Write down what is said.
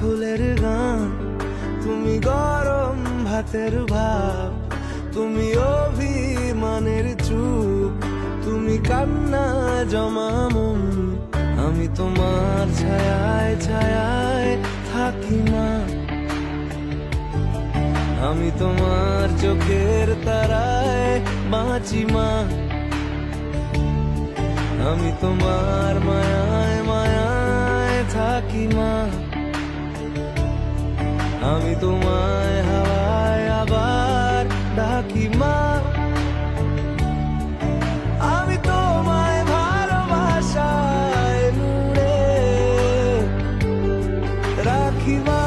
ফুলের গান, তুমি গরম ভাতের ভাব, তুমি অভিমানের চুপ, তুমি কান্না জমা মন। আমি তোমার ছায়ায় ছায়ায় থাকি মা, আমি তোমার চোখের তারায় বাঁচি মা, আমি তোমার মায়ায় মায়ায় থাকি মা, আমি তোমায় হাওয়ায় আবার ডাকি মা, আমি তোমায় ভালোবাসায় মুড়ে রাখি মা।